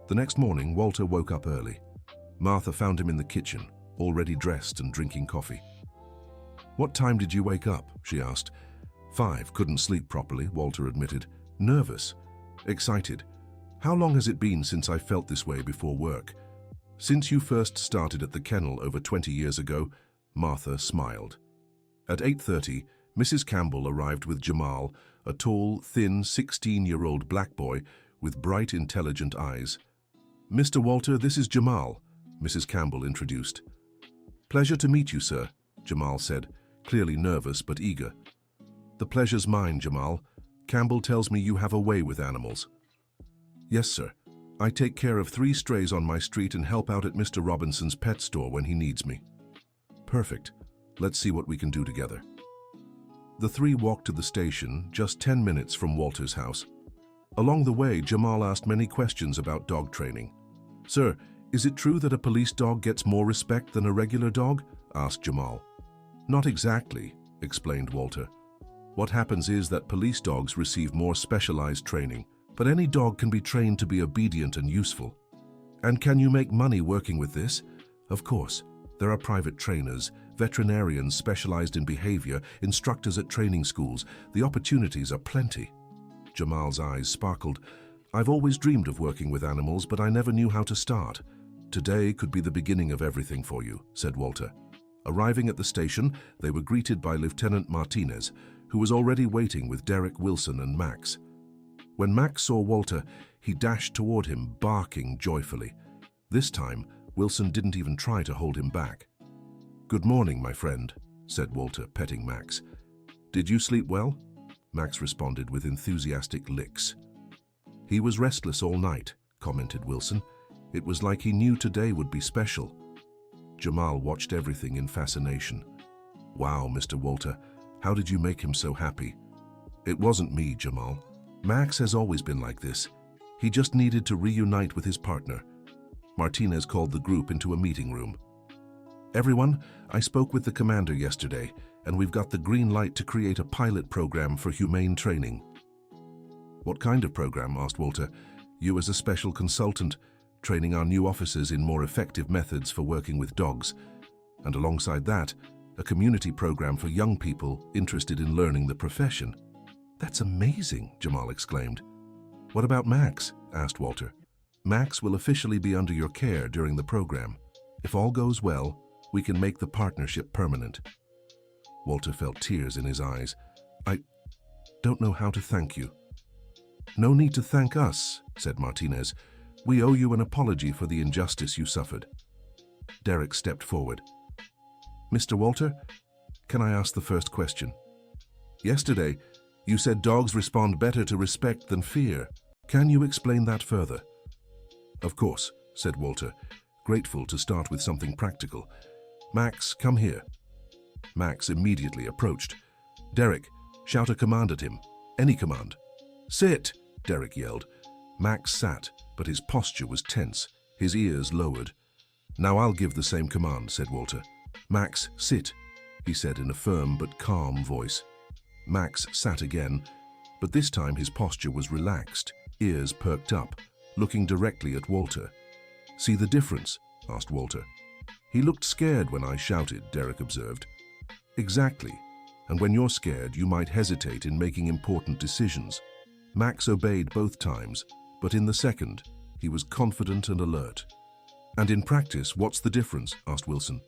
The next morning, Walter woke up early. Martha found him in the kitchen, already dressed and drinking coffee. "What time did you wake up?" she asked. 5, couldn't sleep properly, Walter admitted. "Nervous. Excited. How long has it been since I felt this way before work?" "Since you first started at the kennel over 20 years ago," Martha smiled. At 8:30, Mrs. Campbell arrived with Jamal, a tall, thin, 16-year-old black boy with bright, intelligent eyes. "Mr. Walter, this is Jamal," Mrs. Campbell introduced. "Pleasure to meet you, sir," Jamal said, clearly nervous but eager. "The pleasure's mine, Jamal. Campbell tells me you have a way with animals." "Yes, sir. I take care of 3 strays on my street and help out at Mr. Robinson's pet store when he needs me." "Perfect. Let's see what we can do together." The 3 walked to the station, just 10 minutes from Walter's house. Along the way, Jamal asked many questions about dog training. "Sir, is it true that a police dog gets more respect than a regular dog?" asked Jamal. "Not exactly," explained Walter. "What happens is that police dogs receive more specialized training, but any dog can be trained to be obedient and useful." "And can you make money working with this?" "Of course. There are private trainers, veterinarians specialized in behavior, instructors at training schools. The opportunities are plenty." Jamal's eyes sparkled. "I've always dreamed of working with animals, but I never knew how to start. Today could be the beginning of everything for you," said Walter. Arriving at the station, they were greeted by Lieutenant Martinez, who was already waiting with Derek, Wilson, and Max. When Max saw Walter, he dashed toward him, barking joyfully. This time, Wilson didn't even try to hold him back. "Good morning, my friend," said Walter, petting Max. "Did you sleep well?" Max responded with enthusiastic licks. "He was restless all night," commented Wilson. "It was like he knew today would be special." Jamal watched everything in fascination. "Wow, Mr. Walter, how did you make him so happy?" "It wasn't me, Jamal. Max has always been like this. He just needed to reunite with his partner." Martinez called the group into a meeting room. "Everyone, I spoke with the commander yesterday, and we've got the green light to create a pilot program for humane training." "What kind of program?" asked Walter. "You as a special consultant, training our new officers in more effective methods for working with dogs. And alongside that, a community program for young people interested in learning the profession." "That's amazing," Jamal exclaimed. "What about Max?" asked Walter. "Max will officially be under your care during the program. If all goes well, we can make the partnership permanent." Walter felt tears in his eyes. "I don't know how to thank you." "No need to thank us," said Martinez. "We owe you an apology for the injustice you suffered." Derek stepped forward. "Mr. Walter, can I ask the first question? Yesterday, you said dogs respond better to respect than fear. Can you explain that further?" "Of course," said Walter, grateful to start with something practical. "Max, come here." Max immediately approached. "Derek, shout a command at him. Any command." "Sit!" Derek yelled. Max sat, but his posture was tense, his ears lowered. "Now I'll give the same command," said Walter. "Max, sit," he said in a firm but calm voice. Max sat again, but this time his posture was relaxed, ears perked up, looking directly at Walter. "See the difference?" asked Walter. "He looked scared when I shouted," Derek observed. "Exactly. And when you're scared, you might hesitate in making important decisions." Max obeyed both times, but in the second, he was confident and alert. "And in practice, what's the difference?" asked Wilson.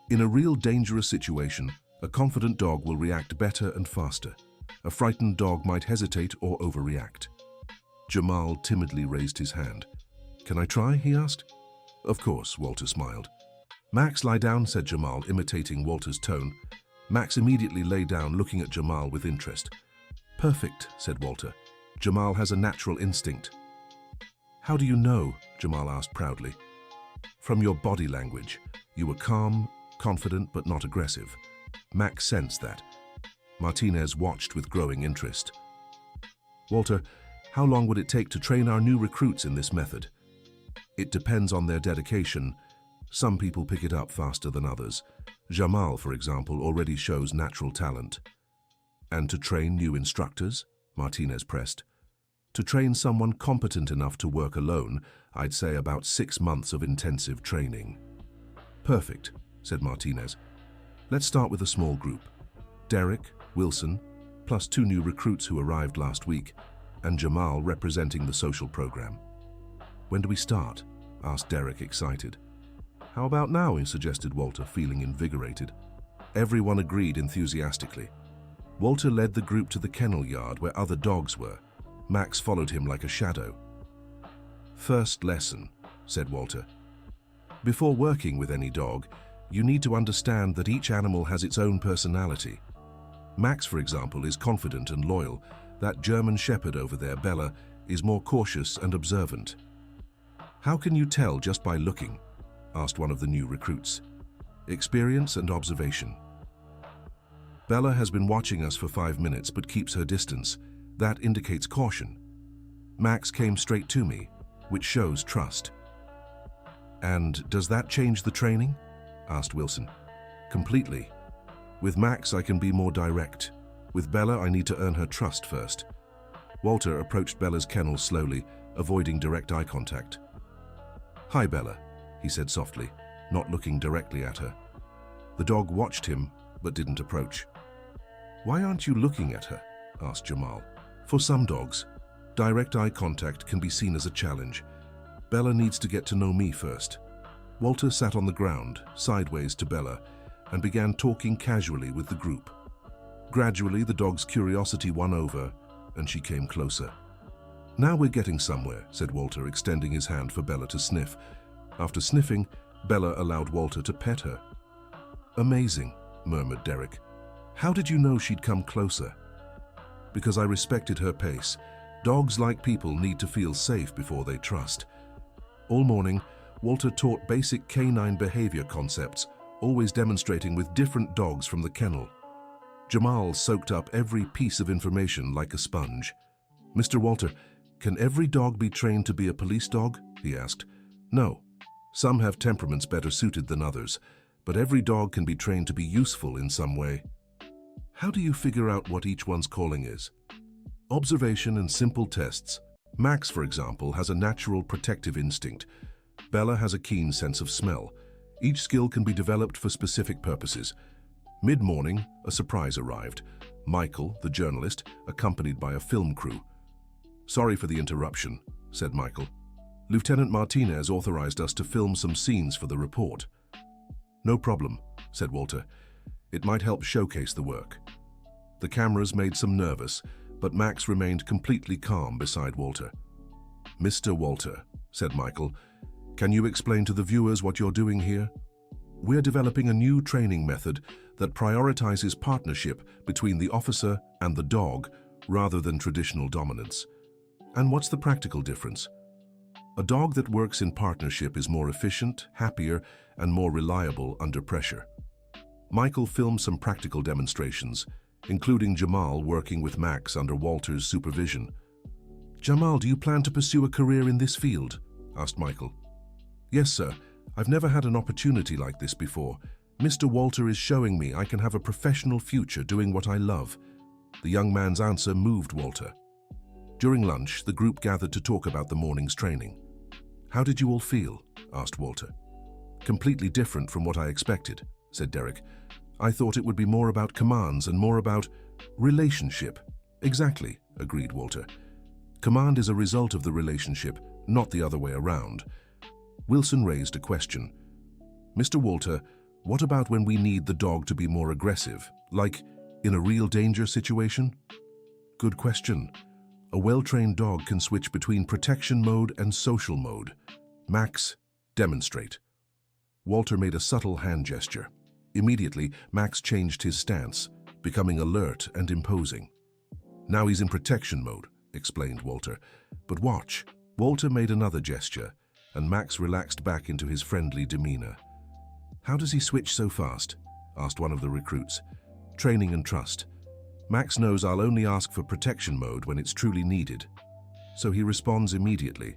"In a real dangerous situation, a confident dog will react better and faster. A frightened dog might hesitate or overreact." Jamal timidly raised his hand. "Can I try?" he asked. "Of course," Walter smiled. "Max, lie down," said Jamal, imitating Walter's tone. Max immediately lay down, looking at Jamal with interest. "Perfect," said Walter. "Jamal has a natural instinct." "How do you know?" Jamal asked proudly. "From your body language. You were calm, confident, but not aggressive." Max sensed that. Martinez watched with growing interest. "Walter, how long would it take to train our new recruits in this method?" "It depends on their dedication. Some people pick it up faster than others. Jamal, for example, already shows natural talent." "And to train new instructors?" Martinez pressed. "To train someone competent enough to work alone, I'd say about 6 months of intensive training." "Perfect," said Martinez. "Let's start with a small group. Derek, Wilson, plus 2 new recruits who arrived last week, and Jamal representing the social program." "When do we start?" asked Derek, excited. "How about now?" suggested Walter, feeling invigorated. Everyone agreed enthusiastically. Walter led the group to the kennel yard where other dogs were. Max followed him like a shadow. "First lesson," said Walter. "Before working with any dog, you need to understand that each animal has its own personality. Max, for example, is confident and loyal. That German Shepherd over there, Bella, is more cautious and observant." "How can you tell just by looking?" asked one of the new recruits. "Experience and observation." "Bella has been watching us for 5 minutes but keeps her distance. That indicates caution." Max came straight to me, which shows trust. And does that change the training? Asked Wilson. Completely. With Max, I can be more direct. With Bella, I need to earn her trust first. Walter approached Bella's kennel slowly, avoiding direct eye contact. "Hi, Bella," he said softly, not looking directly at her. The dog watched him, but didn't approach. "Why aren't you looking at her?" asked Jamal. "For some dogs, direct eye contact can be seen as a challenge. Bella needs to get to know me first." Walter sat on the ground, sideways to Bella, and began talking casually with the group. Gradually, the dog's curiosity won over, and she came closer. "Now we're getting somewhere," said Walter, extending his hand for Bella to sniff. After sniffing, Bella allowed Walter to pet her. "Amazing," murmured Derek. "How did you know she'd come closer?" "Because I respected her pace. Dogs, like people, need to feel safe before they trust." All morning, Walter taught basic canine behavior concepts, always demonstrating with different dogs from the kennel. Jamal soaked up every piece of information like a sponge. "Mr. Walter, can every dog be trained to be a police dog?" he asked. "No. Some have temperaments better suited than others, but every dog can be trained to be useful in some way." "How do you figure out what each one's calling is?" "Observation and simple tests. Max, for example, has a natural protective instinct. Bella has a keen sense of smell. Each skill can be developed for specific purposes." Mid-morning, a surprise arrived. Michael, the journalist, accompanied by a film crew. "Sorry for the interruption," said Michael. "Lieutenant Martinez authorized us to film some scenes for the report." "No problem," said Walter. "It might help showcase the work." The cameras made some nervous, but Max remained completely calm beside Walter. "Mr. Walter," said Michael, "can you explain to the viewers what you're doing here?" "We're developing a new training method that prioritizes partnership between the officer and the dog rather than traditional dominance." "And what's the practical difference?" "A dog that works in partnership is more efficient, happier, and more reliable under pressure." Michael filmed some practical demonstrations, including Jamal working with Max under Walter's supervision. "Jamal, do you plan to pursue a career in this field?" asked Michael. "Yes, sir. I've never had an opportunity like this before. Mr. Walter is showing me I can have a professional future doing what I love." The young man's answer moved Walter. During lunch, the group gathered to talk about the morning's training. "How did you all feel?" asked Walter. "Completely different from what I expected," said Derek. "I thought it would be more about commands and more about relationship." "Exactly," agreed Walter. "Command is a result of the relationship, not the other way around." Wilson raised a question. "Mr. Walter, what about when we need the dog to be more aggressive, like in a real danger situation?" "Good question. A well-trained dog can switch between protection mode and social mode." "Max, demonstrate." Walter made a subtle hand gesture. Immediately, Max changed his stance, becoming alert and imposing. "Now he's in protection mode," explained Walter. "But watch." Walter made another gesture, and Max relaxed back into his friendly demeanor. "How does he switch so fast?" asked one of the recruits. "Training and trust. Max knows I'll only ask for protection mode when it's truly needed, so he responds immediately."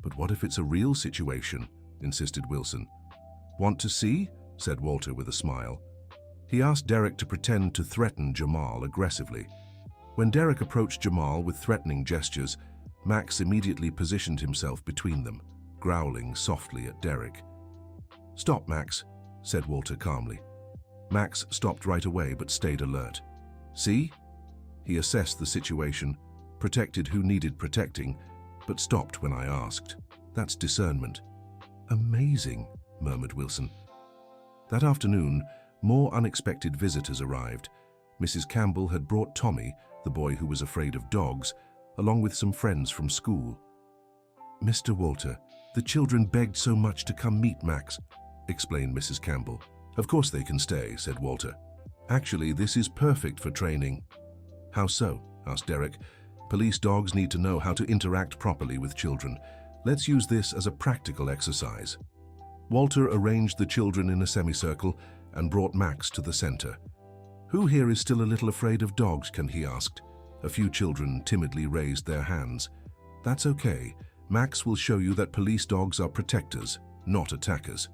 "But what if it's a real situation?" insisted Wilson. "Want to see?" said Walter with a smile. He asked Derek to pretend to threaten Jamal aggressively. When Derek approached Jamal with threatening gestures, Max immediately positioned himself between them, growling softly at Derek. "Stop, Max," said Walter calmly. Max stopped right away but stayed alert. "See?" He assessed the situation, protected who needed protecting, but stopped when I asked. "That's discernment." "Amazing," murmured Wilson. That afternoon, more unexpected visitors arrived. Mrs. Campbell had brought Tommy, the boy who was afraid of dogs, along with some friends from school. "Mr. Walter, the children begged so much to come meet Max," explained Mrs. Campbell. "Of course they can stay," said Walter. "Actually, this is perfect for training." "How so?" asked Derek. "Police dogs need to know how to interact properly with children. Let's use this as a practical exercise." Walter arranged the children in a semicircle and brought Max to the center. "Who here is still a little afraid of dogs?" he asked. A few children timidly raised their hands. That's okay. Max will show you that police dogs are protectors, not attackers.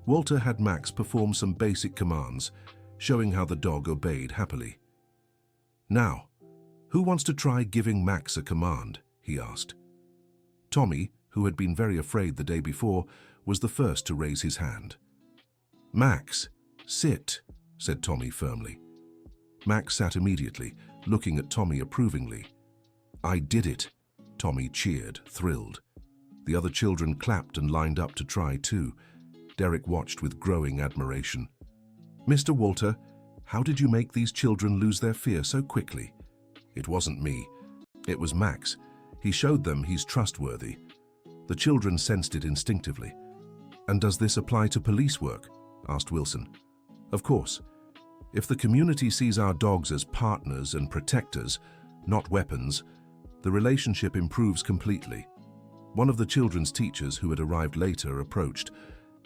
Walter had Max perform some basic commands, showing how the dog obeyed happily. Now, who wants to try giving Max a command? He asked. Tommy, who had been very afraid the day before, was the first to raise his hand. Max, sit, said Tommy firmly. Max sat immediately, looking at Tommy approvingly. I did it, Tommy cheered, thrilled. The other children clapped and lined up to try too. Derek watched with growing admiration. Mr. Walter, how did you make these children lose their fear so quickly? It wasn't me. It was Max. He showed them he's trustworthy. The children sensed it instinctively. And does this apply to police work? Asked Wilson. Of course. If the community sees our dogs as partners and protectors, not weapons, the relationship improves completely. One of the children's teachers, who had arrived later, approached.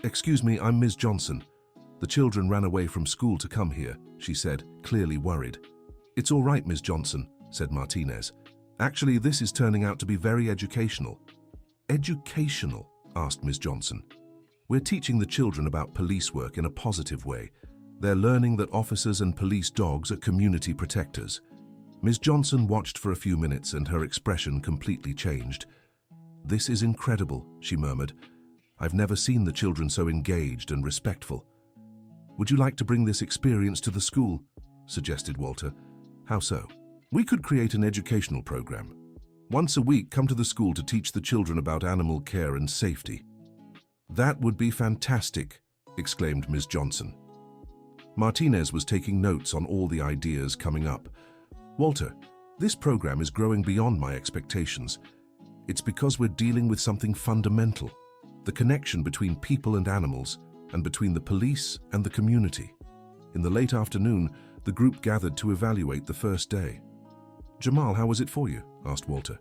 Excuse me, I'm Ms. Johnson. The children ran away from school to come here, she said, clearly worried. It's all right, Ms. Johnson, said Martinez. Actually, this is turning out to be very educational. Educational? Asked Ms. Johnson. We're teaching the children about police work in a positive way. They're learning that officers and police dogs are community protectors. Ms. Johnson watched for a few minutes and her expression completely changed. This is incredible, she murmured. I've never seen the children so engaged and respectful. Would you like to bring this experience to the school? Suggested Walter. How so? We could create an educational program. Once a week, come to the school to teach the children about animal care and safety. That would be fantastic, exclaimed Ms. Johnson. Martinez was taking notes on all the ideas coming up. Walter, this program is growing beyond my expectations. It's because we're dealing with something fundamental, the connection between people and animals, and between the police and the community. In the late afternoon, the group gathered to evaluate the first day. Jamal, how was it for you? Asked Walter.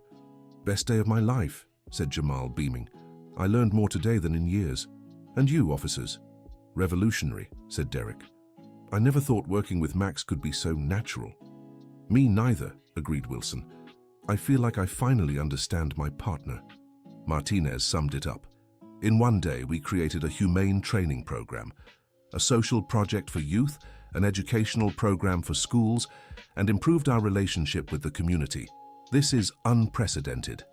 Best day of my life, said Jamal, beaming. I learned more today than in years. And you, officers? Revolutionary, said Derek. I never thought working with Max could be so natural. Me neither, agreed Wilson. I feel like I finally understand my partner. Martinez summed it up. In one day, we created a humane training program, a social project for youth, an educational program for schools, and improved our relationship with the community. This is unprecedented.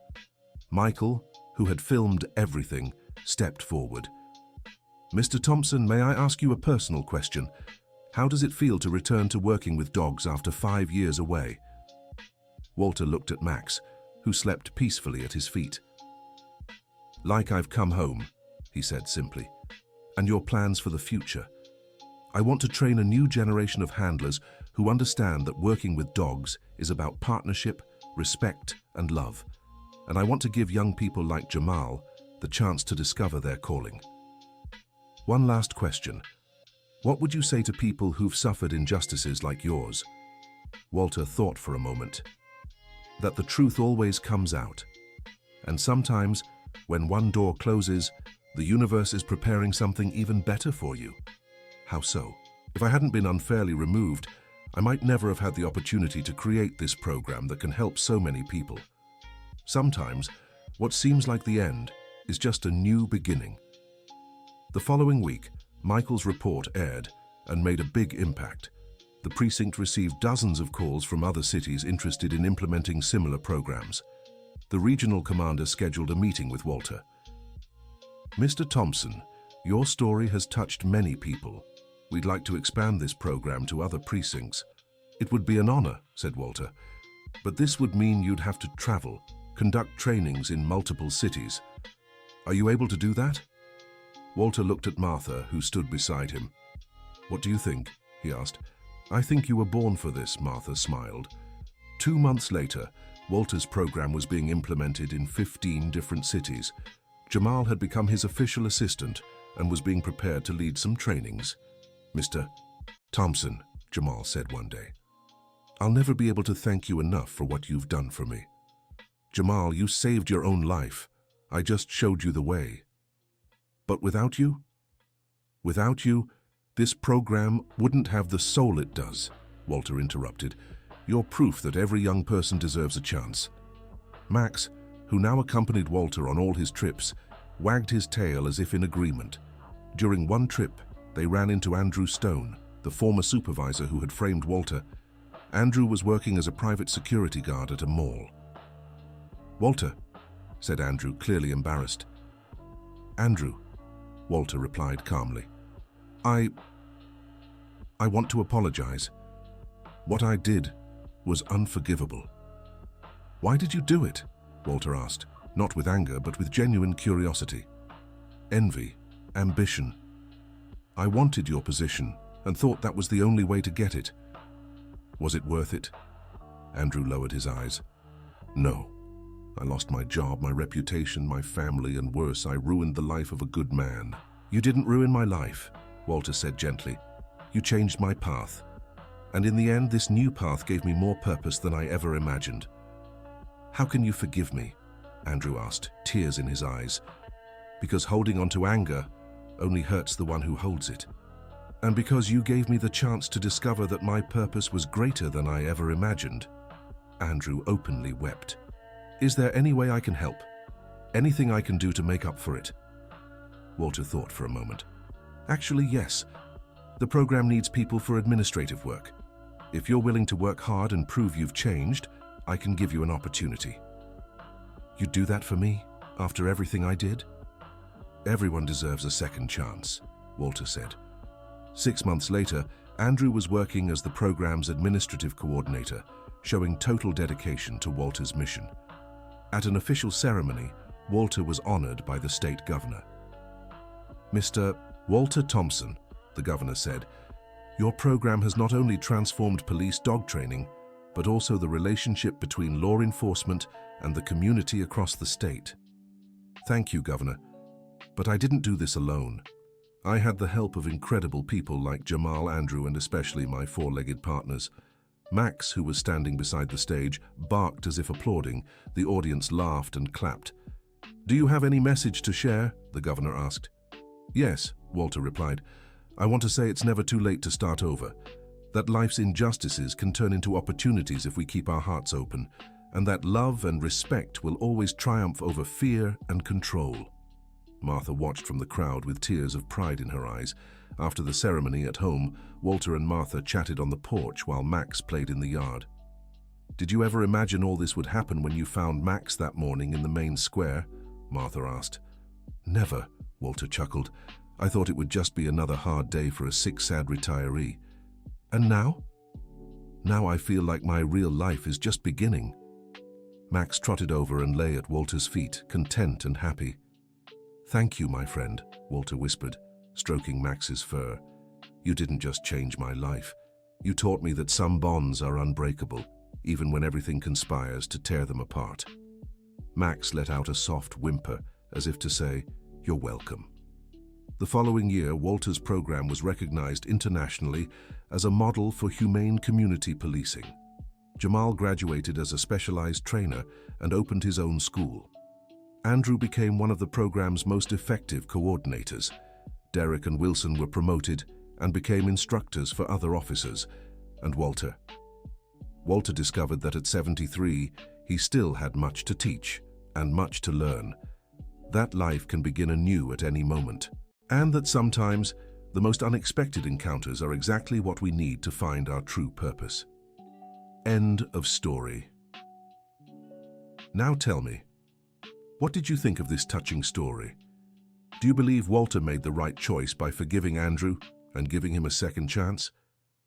Michael, who had filmed everything, stepped forward. Mr. Thompson, may I ask you a personal question? How does it feel to return to working with dogs after 5 years away? Walter looked at Max, who slept peacefully at his feet. Like I've come home, he said simply. And your plans for the future? I want to train a new generation of handlers who understand that working with dogs is about partnership, respect, and love. And I want to give young people like Jamal the chance to discover their calling. One last question. What would you say to people who've suffered injustices like yours? Walter thought for a moment. That the truth always comes out. And sometimes, when one door closes, the universe is preparing something even better for you. How so? If I hadn't been unfairly removed, I might never have had the opportunity to create this program that can help so many people. Sometimes, what seems like the end is just a new beginning. The following week, Michael's report aired and made a big impact. The precinct received dozens of calls from other cities interested in implementing similar programs. The regional commander scheduled a meeting with Walter. Mr. Thompson, your story has touched many people. We'd like to expand this program to other precincts. It would be an honor, said Walter, but this would mean you'd have to travel, conduct trainings in multiple cities. Are you able to do that? Walter looked at Martha, who stood beside him. What do you think? He asked. I think you were born for this, Martha smiled. 2 months later, Walter's program was being implemented in 15 different cities. Jamal had become his official assistant and was being prepared to lead some trainings. Mr. Thompson, Jamal said one day, I'll never be able to thank you enough for what you've done for me. Jamal, you saved your own life. I just showed you the way. But without you, this program wouldn't have the soul it does, Walter interrupted. You're proof that every young person deserves a chance. Max, who now accompanied Walter on all his trips, wagged his tail as if in agreement. During one trip, they ran into Andrew Stone, the former supervisor who had framed Walter. Andrew was working as a private security guard at a mall. "Walter," said Andrew, clearly embarrassed. "Andrew," Walter replied calmly. I want to apologize. What I did was unforgivable." "Why did you do it?" Walter asked, not with anger, but with genuine curiosity. "Envy, ambition. I wanted your position and thought that was the only way to get it." "Was it worth it?" Andrew lowered his eyes. "No. I lost my job, my reputation, my family, and worse, I ruined the life of a good man." "You didn't ruin my life," Walter said gently. "You changed my path. And in the end, this new path gave me more purpose than I ever imagined." "How can you forgive me?" Andrew asked, tears in his eyes. "Because holding on to anger only hurts the one who holds it. And because you gave me the chance to discover that my purpose was greater than I ever imagined." Andrew openly wept. "Is there any way I can help? Anything I can do to make up for it?" Walter thought for a moment. "Actually, yes. The program needs people for administrative work. If you're willing to work hard and prove you've changed, I can give you an opportunity." "You'd do that for me, after everything I did?" "Everyone deserves a second chance," Walter said. 6 months later, Andrew was working as the program's administrative coordinator, showing total dedication to Walter's mission. At an official ceremony, Walter was honored by the state governor. "Mr. Walter Thompson," the governor said, "your program has not only transformed police dog training, but also the relationship between law enforcement and the community across the state." "Thank you, Governor. But I didn't do this alone. I had the help of incredible people like Jamal, Andrew, and especially my four-legged partners." Max, who was standing beside the stage, barked as if applauding. The audience laughed and clapped. "Do you have any message to share?" the governor asked. "Yes," Walter replied. "I want to say it's never too late to start over. That life's injustices can turn into opportunities if we keep our hearts open, and that love and respect will always triumph over fear and control." Martha watched from the crowd with tears of pride in her eyes. After the ceremony at home, Walter and Martha chatted on the porch while Max played in the yard. "Did you ever imagine all this would happen when you found Max that morning in the main square?" Martha asked. "Never," Walter chuckled. "I thought it would just be another hard day for a sick, sad retiree. And now? Now I feel like my real life is just beginning." Max trotted over and lay at Walter's feet, content and happy. "Thank you, my friend," Walter whispered, stroking Max's fur. "You didn't just change my life. You taught me that some bonds are unbreakable, even when everything conspires to tear them apart." Max let out a soft whimper, as if to say, "You're welcome." The following year, Walter's program was recognized internationally as a model for humane community policing. Jamal graduated as a specialized trainer and opened his own school. Andrew became one of the program's most effective coordinators. Derek and Wilson were promoted and became instructors for other officers. And Walter discovered that at 73, he still had much to teach and much to learn. That life can begin anew at any moment. And that sometimes, the most unexpected encounters are exactly what we need to find our true purpose. End of story. Now tell me, what did you think of this touching story? Do you believe Walter made the right choice by forgiving Andrew and giving him a second chance?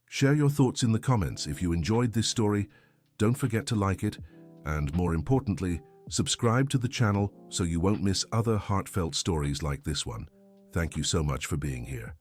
Share your thoughts in the comments. If you enjoyed this story, don't forget to like it, and more importantly, subscribe to the channel so you won't miss other heartfelt stories like this one. Thank you so much for being here.